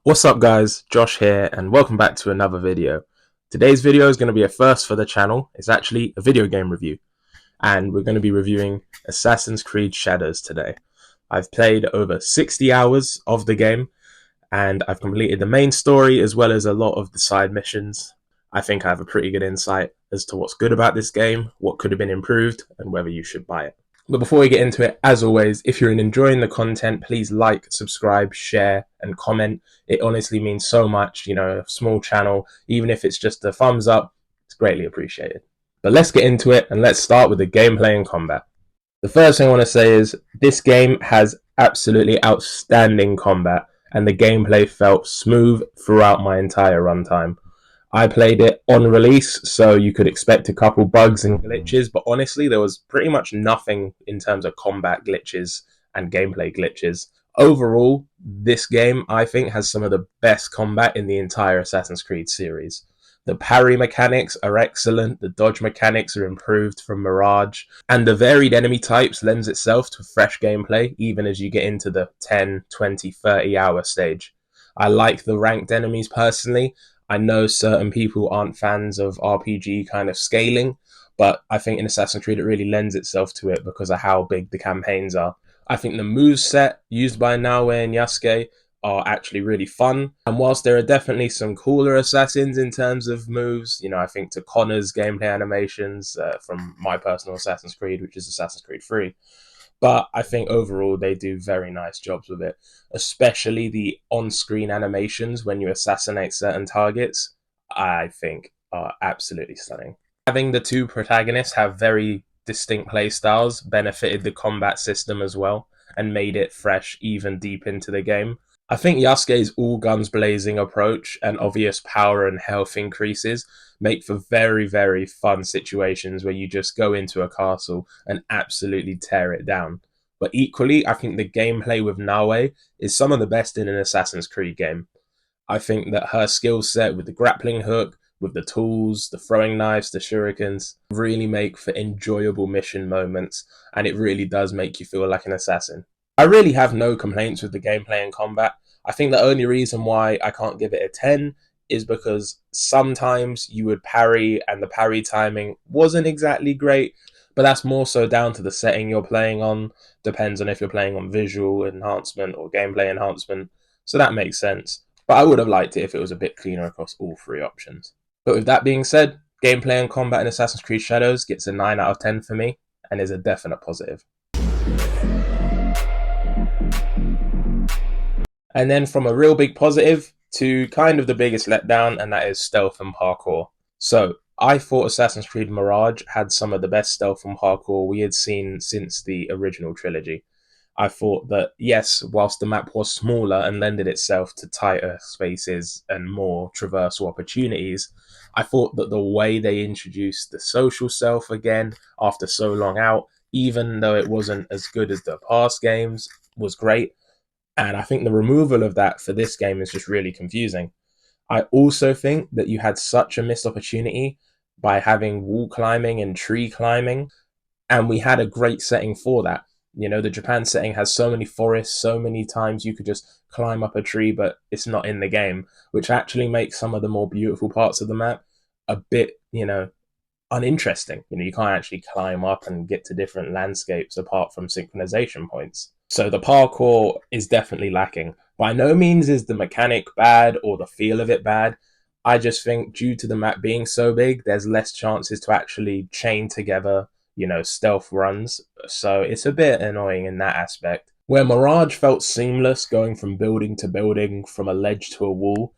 What's up guys, Josh here and welcome back to another video. Today's video is going to be a first for the channel. It's actually a video game review and we're going to be reviewing Assassin's Creed Shadows today. I've played over 60 hours of the game and I've completed the main story as well as a lot of the side missions. I think I have a pretty good insight as to what's good about this game, what could have been improved and whether you should buy it. But before we get into it, as always, if you're enjoying the content, please like, subscribe, share, and comment. It honestly means so much, a small channel, even if it's just a thumbs up, it's greatly appreciated. But let's get into it, and let's start with the gameplay and combat. The first thing I want to say is, this game has absolutely outstanding combat, and the gameplay felt smooth throughout my entire runtime. I played it on release, so you could expect a couple bugs and glitches, but honestly, there was pretty much nothing in terms of combat glitches and gameplay glitches. Overall, this game, I think, has some of the best combat in the entire Assassin's Creed series. The parry mechanics are excellent, the dodge mechanics are improved from Mirage, and the varied enemy types lends itself to fresh gameplay, even as you get into the 10, 20, 30 hour stage. I like the ranked enemies personally. I know certain people aren't fans of RPG kind of scaling, but I think in Assassin's Creed it really lends itself to it because of how big the campaigns are. I think the moves set used by Naoe and Yasuke are actually really fun. And whilst there are definitely some cooler assassins in terms of moves, I think to Connor's gameplay animations from my personal Assassin's Creed, which is Assassin's Creed 3, but I think overall they do very nice jobs with it, especially the on-screen animations when you assassinate certain targets, I think are absolutely stunning. Having the two protagonists have very distinct playstyles benefited the combat system as well and made it fresh even deep into the game. I think Yasuke's all guns blazing approach and obvious power and health increases make for very, very fun situations where you just go into a castle and absolutely tear it down. But equally, I think the gameplay with Naoe is some of the best in an Assassin's Creed game. I think that her skill set with the grappling hook, with the tools, the throwing knives, the shurikens, really make for enjoyable mission moments, and it really does make you feel like an assassin. I really have no complaints with the gameplay and combat. I think the only reason why I can't give it a 10 is because sometimes you would parry and the parry timing wasn't exactly great, but that's more so down to the setting you're playing on. Depends on if you're playing on visual enhancement or gameplay enhancement, so that makes sense. But I would have liked it if it was a bit cleaner across all three options. But with that being said, gameplay and combat in Assassin's Creed Shadows gets a 9 out of 10 for me and is a definite positive. And then from a real big positive to kind of the biggest letdown, and that is stealth and parkour. So I thought Assassin's Creed Mirage had some of the best stealth and parkour we had seen since the original trilogy. I thought that, yes, whilst the map was smaller and lended itself to tighter spaces and more traversal opportunities, I thought that the way they introduced the social self again after so long out, even though it wasn't as good as the past games, was great. And I think the removal of that for this game is just really confusing. I also think that you had such a missed opportunity by having wall climbing and tree climbing, and we had a great setting for that. The Japan setting has so many forests, so many times you could just climb up a tree, but it's not in the game, which actually makes some of the more beautiful parts of the map a bit, uninteresting. You can't actually climb up and get to different landscapes apart from synchronization points. So the parkour is definitely lacking. By no means is the mechanic bad or the feel of it bad. I just think due to the map being so big, there's less chances to actually chain together, stealth runs. So it's a bit annoying in that aspect. Where Mirage felt seamless going from building to building, from a ledge to a wall,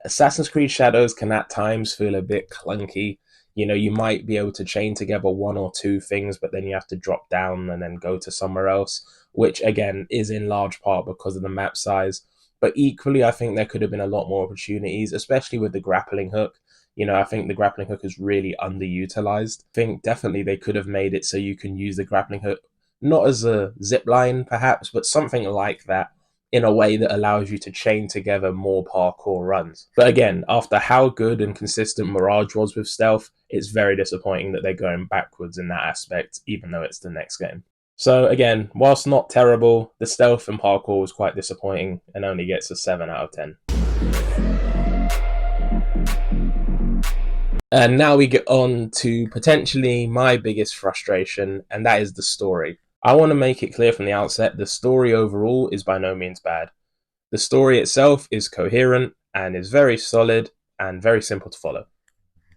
Assassin's Creed Shadows can at times feel a bit clunky. You might be able to chain together one or two things, but then you have to drop down and then go to somewhere else, which again is in large part because of the map size. But equally, I think there could have been a lot more opportunities, especially with the grappling hook. I think the grappling hook is really underutilized. I think definitely they could have made it so you can use the grappling hook, not as a zip line perhaps, but something like that, in a way that allows you to chain together more parkour runs. But again, after how good and consistent Mirage was with stealth, it's very disappointing that they're going backwards in that aspect, even though it's the next game. So again, whilst not terrible, the stealth and parkour was quite disappointing and only gets a 7 out of 10. And now we get on to potentially my biggest frustration, and that is the story. I want to make it clear from the outset the story overall is by no means bad. The story itself is coherent and is very solid and very simple to follow.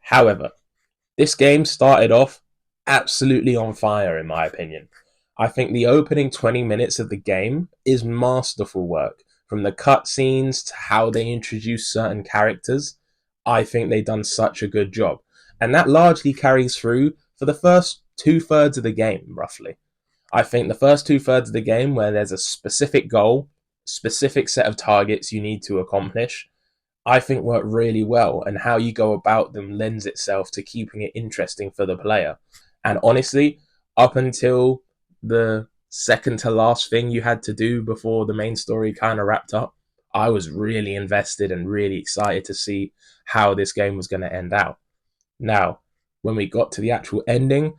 However, this game started off absolutely on fire, in my opinion. I think the opening 20 minutes of the game is masterful work. From the cutscenes to how they introduce certain characters, I think they've done such a good job. And that largely carries through for the first two-thirds of the game, roughly. I think the first two-thirds of the game, where there's a specific goal, specific set of targets you need to accomplish, I think work really well, and how you go about them lends itself to keeping it interesting for the player. And honestly, up until the second to last thing you had to do before the main story kind of wrapped up, I was really invested and really excited to see how this game was going to end out. Now, when we got to the actual ending,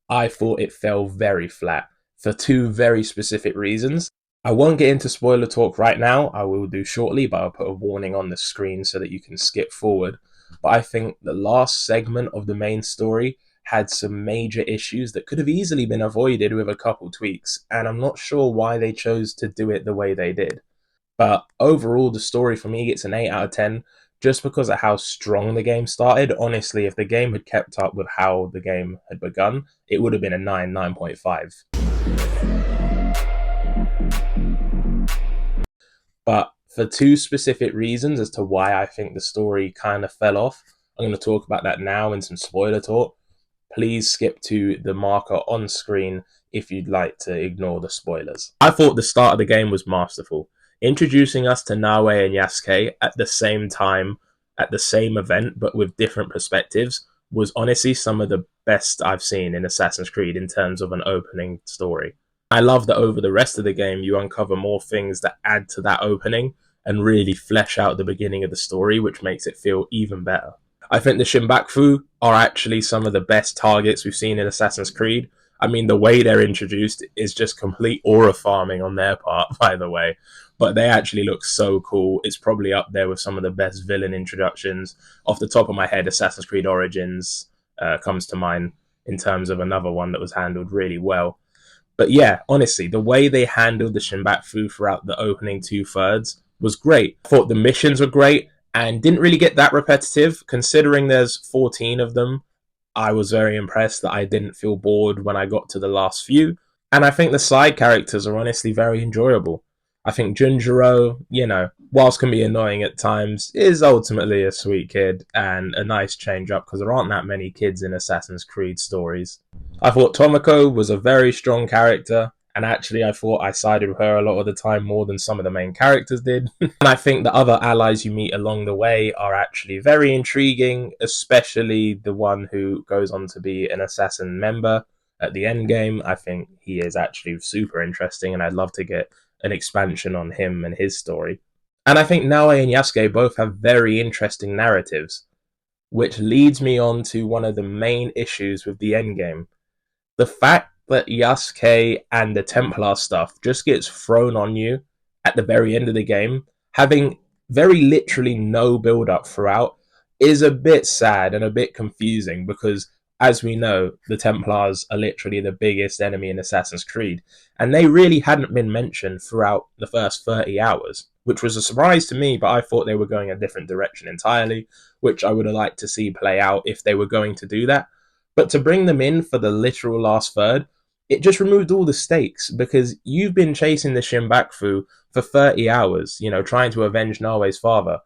I thought it fell very flat for two very specific reasons. I won't get into spoiler talk right now, I will do shortly, but I'll put a warning on the screen so that you can skip forward. But I think the last segment of the main story had some major issues that could have easily been avoided with a couple tweaks, and I'm not sure why they chose to do it the way they did. But overall, the story for me gets an 8 out of 10 just because of how strong the game started. Honestly, if the game had kept up with how the game had begun, it would have been a 9, 9.5. But for two specific reasons as to why I think the story kind of fell off, I'm going to talk about that now in some spoiler talk. Please skip to the marker on screen if you'd like to ignore the spoilers. I thought the start of the game was masterful, introducing us to Nawe and Yasuke at the same time, at the same event, but with different perspectives, was honestly some of the best I've seen in Assassin's Creed in terms of an opening story. I love that over the rest of the game, you uncover more things that add to that opening and really flesh out the beginning of the story, which makes it feel even better. I think the Shimbakfu are actually some of the best targets we've seen in Assassin's Creed. I mean, the way they're introduced is just complete aura farming on their part, by the way. But they actually look so cool. It's probably up there with some of the best villain introductions. Off the top of my head, Assassin's Creed Origins comes to mind in terms of another one that was handled really well. But yeah, honestly, the way they handled the Shimbakfu throughout the opening two-thirds was great. I thought the missions were great and didn't really get that repetitive. Considering there's 14 of them, I was very impressed that I didn't feel bored when I got to the last few. And I think the side characters are honestly very enjoyable. I think Junjiro, whilst can be annoying at times, is ultimately a sweet kid and a nice change up because there aren't that many kids in Assassin's Creed stories. I thought Tomoko was a very strong character, and actually I thought I sided with her a lot of the time more than some of the main characters did. And I think the other allies you meet along the way are actually very intriguing, especially the one who goes on to be an assassin member at the end game. I think he is actually super interesting, and I'd love to get an expansion on him and his story. And I think Naoe and Yasuke both have very interesting narratives, which leads me on to one of the main issues with the endgame. The fact that Yasuke and the Templar stuff just gets thrown on you at the very end of the game, having very literally no build up throughout, is a bit sad and a bit confusing because, as we know, the Templars are literally the biggest enemy in Assassin's Creed, and they really hadn't been mentioned throughout the first 30 hours, which was a surprise to me, but I thought they were going a different direction entirely, which I would have liked to see play out if they were going to do that. But to bring them in for the literal last third, it just removed all the stakes because you've been chasing the Shimbakfu for 30 hours, trying to avenge Nawe's father.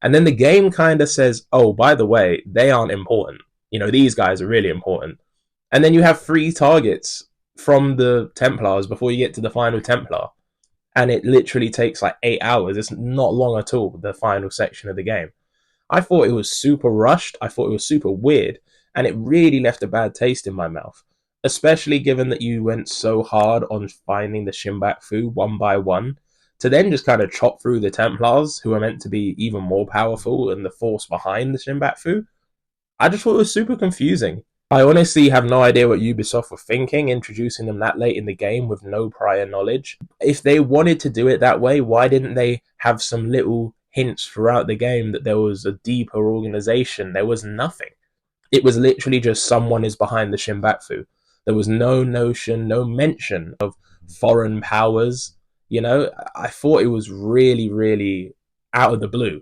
And then the game kind of says, oh, by the way, they aren't important. These guys are really important. And then you have three targets from the Templars before you get to the final Templar. And it literally takes like 8 hours. It's not long at all, the final section of the game. I thought it was super rushed. I thought it was super weird. And it really left a bad taste in my mouth, especially given that you went so hard on finding the Shimbakfu one by one, to then just kind of chop through the Templars, who are meant to be even more powerful and the force behind the Shimbakfu. I just thought it was super confusing. I honestly have no idea what Ubisoft were thinking, introducing them that late in the game with no prior knowledge. If they wanted to do it that way, why didn't they have some little hints throughout the game that there was a deeper organization? There was nothing. It was literally just someone is behind the Shinbaku. There was no notion, no mention of foreign powers. You know, I thought it was really, really out of the blue,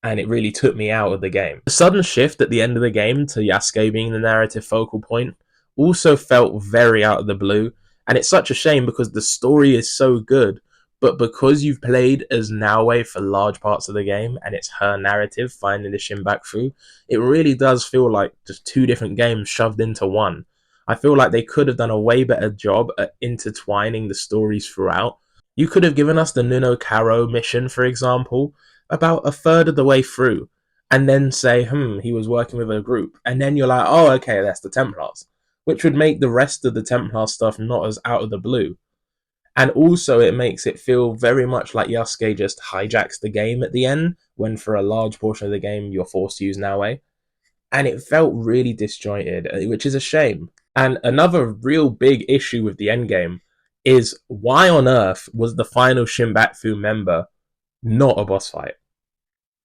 and it really took me out of the game. The sudden shift at the end of the game to Yasuke being the narrative focal point also felt very out of the blue, and it's such a shame because the story is so good, but because you've played as Naoe for large parts of the game and it's her narrative finding the Shinbaku, it really does feel like just two different games shoved into one. I feel like they could have done a way better job at intertwining the stories throughout. You could have given us the Nuno Caro mission, for example, about a third of the way through, and then say, he was working with a group. And then you're like, oh, okay, that's the Templars, which would make the rest of the Templar stuff not as out of the blue. And also, it makes it feel very much like Yasuke just hijacks the game at the end, when for a large portion of the game, you're forced to use Naoe. And it felt really disjointed, which is a shame. And another real big issue with the endgame is why on earth was the final Shinbaku member not a boss fight?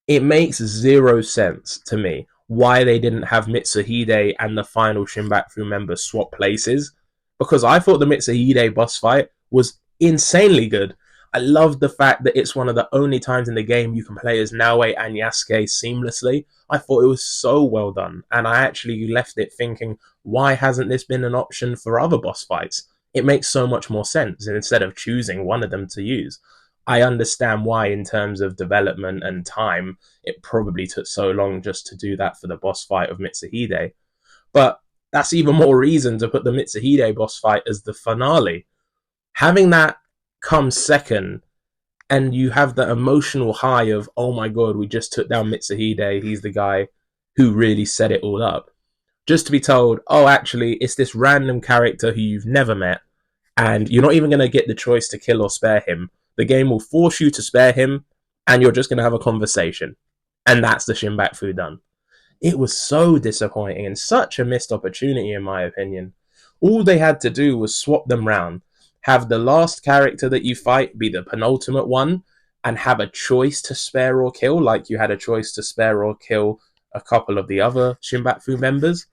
It makes zero sense to me why they didn't have Mitsuhide and the final Shinbaku member swap places, because I thought the Mitsuhide boss fight was insanely good. I love the fact that it's one of the only times in the game you can play as Naoe and Yasuke seamlessly. I thought it was so well done, and I actually left it thinking, why hasn't this been an option for other boss fights? It makes so much more sense, and instead of choosing one of them to use. I understand why, in terms of development and time, it probably took so long just to do that for the boss fight of Mitsuhide. But that's even more reason to put the Mitsuhide boss fight as the finale. Having that come second, and you have the emotional high of, oh my god, we just took down Mitsuhide, he's the guy who really set it all up. Just to be told, oh, actually, it's this random character who you've never met, and you're not even going to get the choice to kill or spare him. The game will force you to spare him, and you're just going to have a conversation. And that's the Shinbaku done. It was so disappointing and such a missed opportunity, in my opinion. All they had to do was swap them round, have the last character that you fight be the penultimate one, and have a choice to spare or kill, like you had a choice to spare or kill a couple of the other Shinbaku members.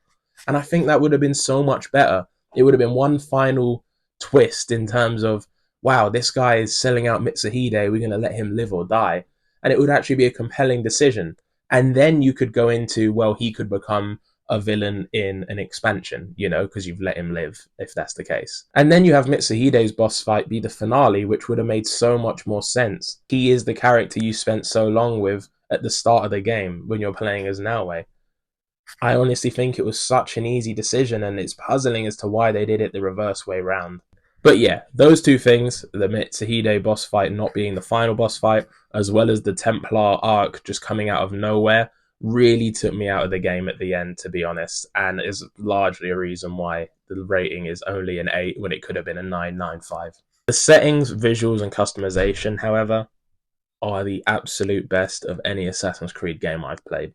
And I think that would have been so much better. It would have been one final twist in terms of, wow, this guy is selling out Mitsuhide, we're going to let him live or die. And it would actually be a compelling decision. And then you could go into, well, he could become a villain in an expansion, because you've let him live, if that's the case. And then you have Mitsuhide's boss fight be the finale, which would have made so much more sense. He is the character you spent so long with at the start of the game when you're playing as Naoe. I honestly think it was such an easy decision, and it's puzzling as to why they did it the reverse way round. But yeah, those two things, the Mitsuhide boss fight not being the final boss fight, as well as the Templar arc just coming out of nowhere, really took me out of the game at the end, to be honest, and is largely a reason why the rating is only an 8 when it could have been a 9.95. The settings, visuals, and customization, however, are the absolute best of any Assassin's Creed game I've played.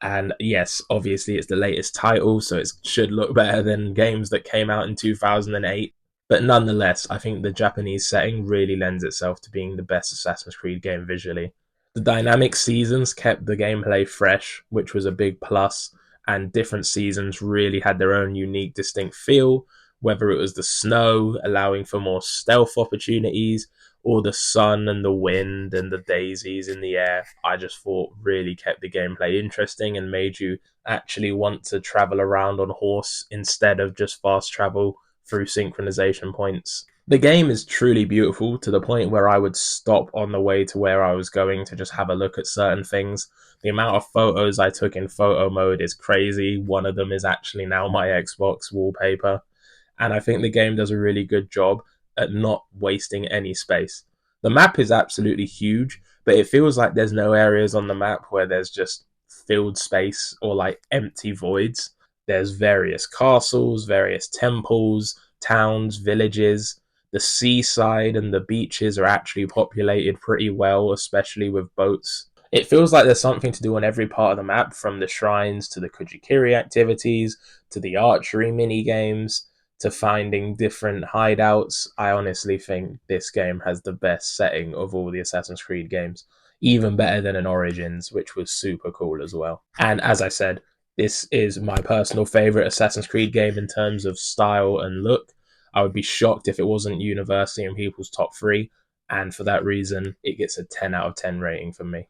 And yes, obviously it's the latest title, so it should look better than games that came out in 2008. But nonetheless, I think the Japanese setting really lends itself to being the best Assassin's Creed game visually. The dynamic seasons kept the gameplay fresh, which was a big plus, and different seasons really had their own unique, distinct feel, whether it was the snow, allowing for more stealth opportunities, or the sun and the wind and the daisies in the air. I just thought really kept the gameplay interesting and made you actually want to travel around on horse instead of just fast travel through synchronization points. The game is truly beautiful, to the point where I would stop on the way to where I was going to just have a look at certain things. The amount of photos I took in photo mode is crazy. One of them is actually now my Xbox wallpaper. And I think the game does a really good job at not wasting any space. The map is absolutely huge, but it feels like there's no areas on the map where there's just filled space or like empty voids. There's various castles, various temples, towns, villages. The seaside and the beaches are actually populated pretty well, especially with boats. It feels like there's something to do on every part of the map, from the shrines to the Kujikiri activities to the archery mini games to finding different hideouts. I honestly think this game has the best setting of all the Assassin's Creed games, even better than an Origins, which was super cool as well. And as I said, This is my personal favorite Assassin's Creed game in terms of style and look. I would be shocked if it wasn't universally in people's top 3, and for that reason, it gets a 10 out of 10 rating from me.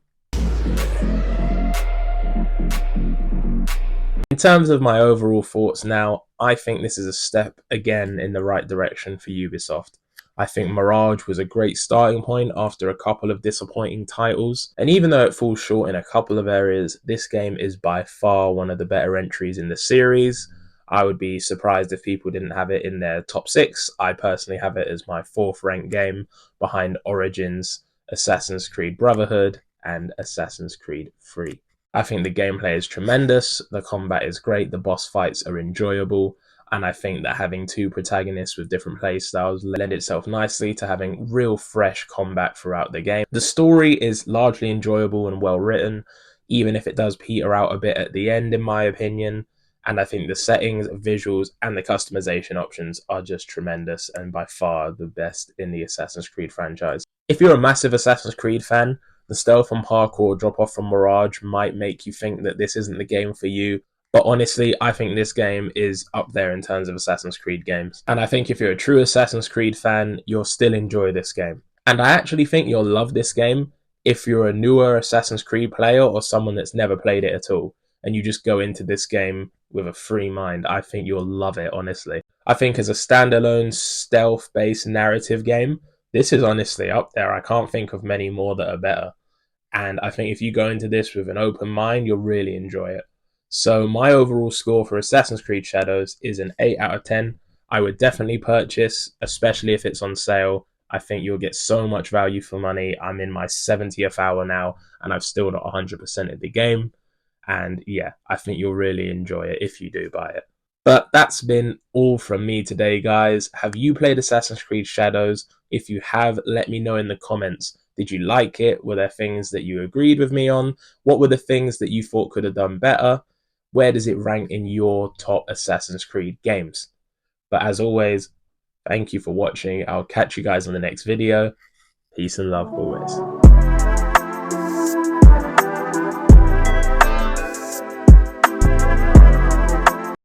In terms of my overall thoughts now, I think this is a step again in the right direction for Ubisoft. I think Mirage was a great starting point after a couple of disappointing titles, and even though it falls short in a couple of areas, this game is by far one of the better entries in the series. I would be surprised if people didn't have it in their top 6. I personally have it as my 4th ranked game behind Origins, Assassin's Creed Brotherhood, and Assassin's Creed 3. I think the gameplay is tremendous, the combat is great, the boss fights are enjoyable, and I think that having 2 protagonists with different playstyles lend itself nicely to having real fresh combat throughout the game. The story is largely enjoyable and well written, even if it does peter out a bit at the end in my opinion, and I think the settings, visuals, and the customization options are just tremendous and by far the best in the Assassin's Creed franchise. If you're a massive Assassin's Creed fan, the stealth and parkour drop off from Mirage might make you think that this isn't the game for you, but honestly, I think this game is up there in terms of Assassin's Creed games. And I think if you're a true Assassin's Creed fan, you'll still enjoy this game. And I actually think you'll love this game if you're a newer Assassin's Creed player or someone that's never played it at all, and you just go into this game with a free mind. I think you'll love it, honestly. I think as a standalone stealth-based narrative game, this is honestly up there. I can't think of many more that are better. And I think if you go into this with an open mind, you'll really enjoy it. So my overall score for Assassin's Creed Shadows is an 8 out of 10. I would definitely purchase, especially if it's on sale. I think you'll get so much value for money. I'm in my 70th hour now, and I've still not 100% of the game. And yeah, I think you'll really enjoy it if you do buy it. But that's been all from me today, guys. Have you played Assassin's Creed Shadows? If you have, let me know in the comments. Did you like it? Were there things that you agreed with me on? What were the things that you thought could have done better? Where does it rank in your top Assassin's Creed games? But as always, thank you for watching. I'll catch you guys on the next video. Peace and love always.